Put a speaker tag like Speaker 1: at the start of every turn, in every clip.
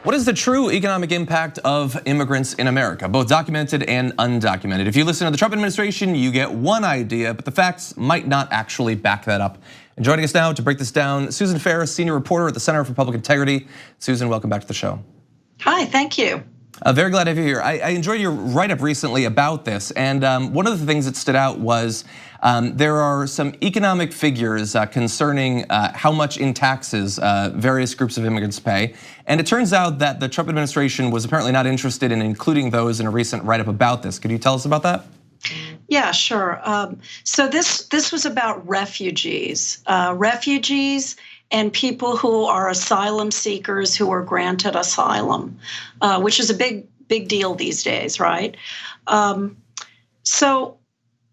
Speaker 1: What is the true economic impact of immigrants in America, both documented and undocumented? If you listen to the Trump administration, you get one idea, but the facts might not actually back that up. And joining us now to break this down, Susan Ferris, senior reporter at the Center for Public Integrity. Susan, welcome back to the show.
Speaker 2: Hi, thank you.
Speaker 1: Very glad to have you here. I enjoyed your write-up recently about this, and one of the things that stood out was there are some economic figures concerning how much in taxes various groups of immigrants pay. And it turns out that the Trump administration was apparently not interested in including those in a recent write-up about this. Could you tell us about that?
Speaker 2: Yeah, sure. So this was about refugees. Refugees and people who are asylum seekers who are granted asylum, which is a big deal these days, right? So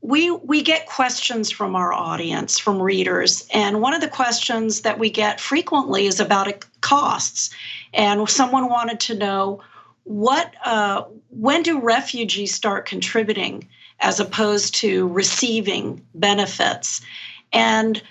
Speaker 2: we get questions from our audience, from readers, and one of the questions that we get frequently is about costs. And someone wanted to know when do refugees start contributing as opposed to receiving benefits? And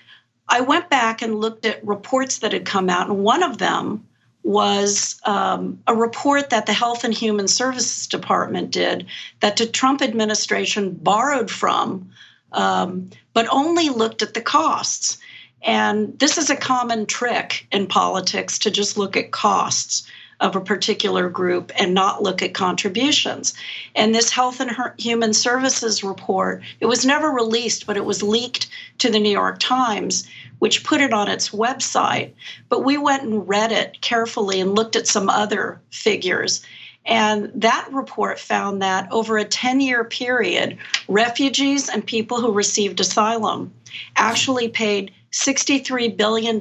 Speaker 2: I went back and looked at reports that had come out, and one of them was a report that the Health and Human Services Department did that the Trump administration borrowed from, but only looked at the costs. And this is a common trick in politics, to just look at costs of a particular group and not look at contributions. And this Health and Human Services report, it was never released, but it was leaked to the New York Times, which put it on its website. But we went and read it carefully and looked at some other figures. And that report found that over a 10-year period, refugees and people who received asylum actually paid $63 billion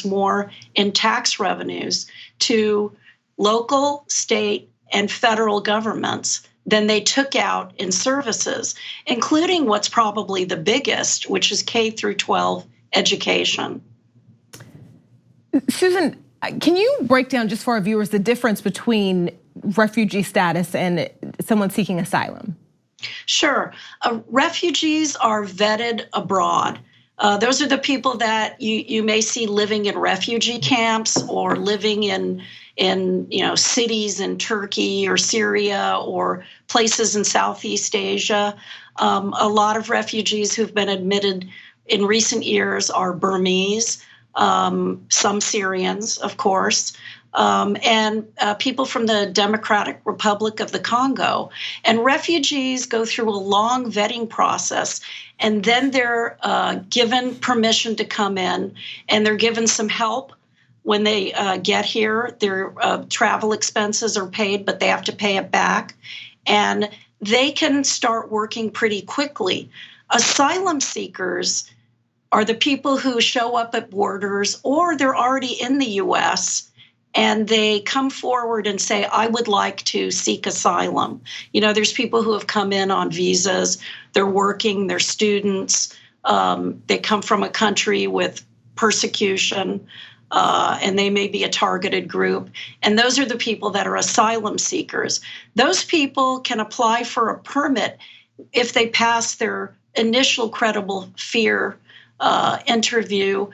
Speaker 2: more in tax revenues to local, state, and federal governments than they took out in services, including what's probably the biggest, which is K through 12 education.
Speaker 3: Susan, can you break down just for our viewers the difference between refugee status and someone seeking asylum?
Speaker 2: Sure. Refugees are vetted abroad. Those are the people that you may see living in refugee camps or living in cities in Turkey or Syria or places in Southeast Asia. A lot of refugees who've been admitted in recent years are Burmese, some Syrians, of course, and people from the Democratic Republic of the Congo. And refugees go through a long vetting process, and then they're given permission to come in, and they're given some help when they get here. Their travel expenses are paid, but they have to pay it back. And they can start working pretty quickly. Asylum seekers are the people who show up at borders, or they're already in the US, and they come forward and say, I would like to seek asylum. There's people who have come in on visas, they're working, they're students, they come from a country with persecution, and they may be a targeted group. And those are the people that are asylum seekers. Those people can apply for a permit if they pass their initial credible fear interview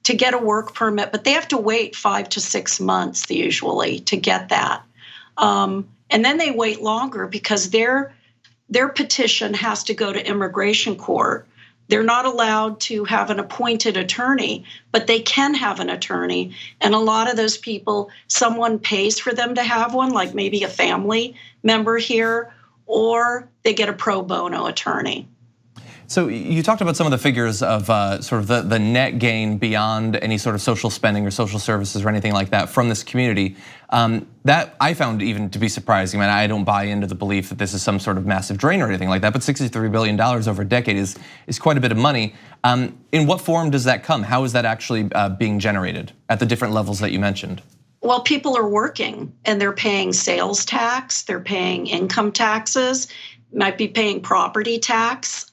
Speaker 2: to get a work permit, but they have to wait 5 to 6 months usually to get that. And then they wait longer because their petition has to go to immigration court. They're not allowed to have an appointed attorney, but they can have an attorney. And a lot of those people, someone pays for them to have one, like maybe a family member here, or they get a pro bono attorney.
Speaker 1: So you talked about some of the figures of sort of the net gain beyond any sort of social spending or social services or anything like that from this community. That I found even to be surprising. I don't buy into the belief that this is some sort of massive drain or anything like that, but $63 billion over a decade is quite a bit of money. In what form does that come? How is that actually being generated at the different levels that you mentioned?
Speaker 2: Well, people are working and they're paying sales tax, they're paying income taxes, might be paying property tax.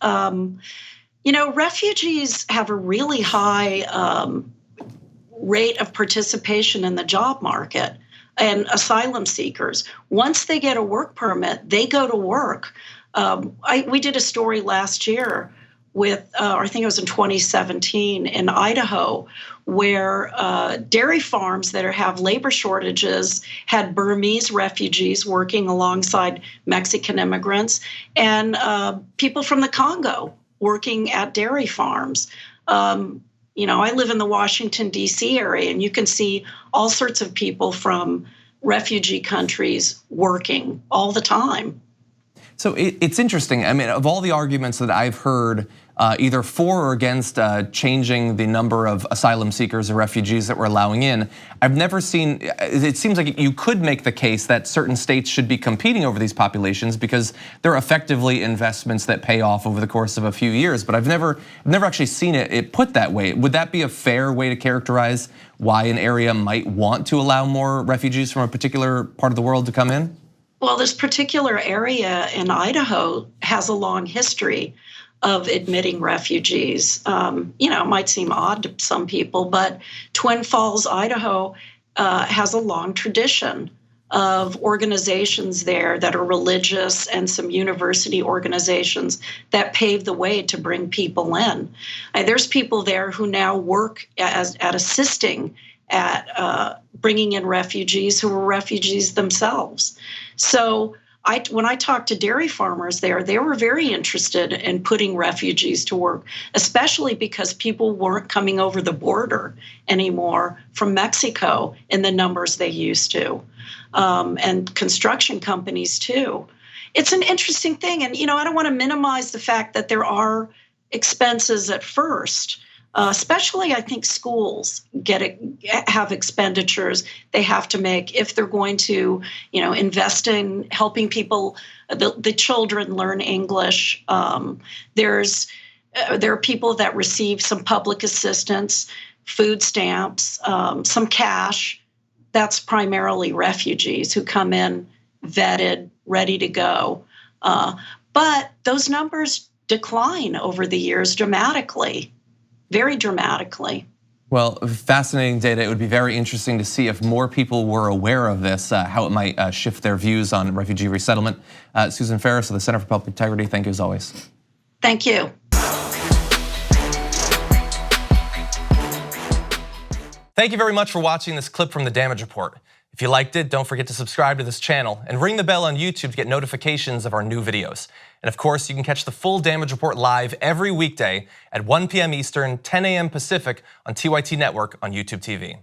Speaker 2: Refugees have a really high rate of participation in the job market, and asylum seekers. Once they get a work permit, they go to work. We did a story last year with, or I think it was in 2017 in Idaho, where dairy farms that have labor shortages had Burmese refugees working alongside Mexican immigrants and people from the Congo working at dairy farms. I live in the Washington, D.C. area, and you can see all sorts of people from refugee countries working all the time.
Speaker 1: So it's interesting. I mean, of all the arguments that I've heard, either for or against changing the number of asylum seekers or refugees that we're allowing in, I've never seen, it seems like you could make the case that certain states should be competing over these populations because they're effectively investments that pay off over the course of a few years. But I've never actually seen it put that way. Would that be a fair way to characterize why an area might want to allow more refugees from a particular part of the world to come in?
Speaker 2: Well, this particular area in Idaho has a long history of admitting refugees. It might seem odd to some people, but Twin Falls, Idaho has a long tradition of organizations there that are religious and some university organizations that pave the way to bring people in. There's people there who now work at assisting at bringing in refugees who were refugees themselves. So when I talked to dairy farmers there, they were very interested in putting refugees to work, especially because people weren't coming over the border anymore from Mexico in the numbers they used to, and construction companies too. It's an interesting thing, and I don't want to minimize the fact that there are expenses at first. Especially, I think schools have expenditures they have to make if they're going to, invest in helping people, the children learn English. There are people that receive some public assistance, food stamps, some cash. That's primarily refugees who come in vetted, ready to go. But those numbers decline over the years dramatically. Very dramatically.
Speaker 1: Well, fascinating data. It would be very interesting to see if more people were aware of this, how it might shift their views on refugee resettlement. Susan Ferris of the Center for Public Integrity, thank you as always.
Speaker 2: Thank you.
Speaker 1: Thank you very much for watching this clip from the Damage Report. If you liked it, don't forget to subscribe to this channel and ring the bell on YouTube to get notifications of our new videos. And of course, you can catch the full Damage Report live every weekday at 1 p.m. Eastern, 10 a.m. Pacific on TYT Network on YouTube TV.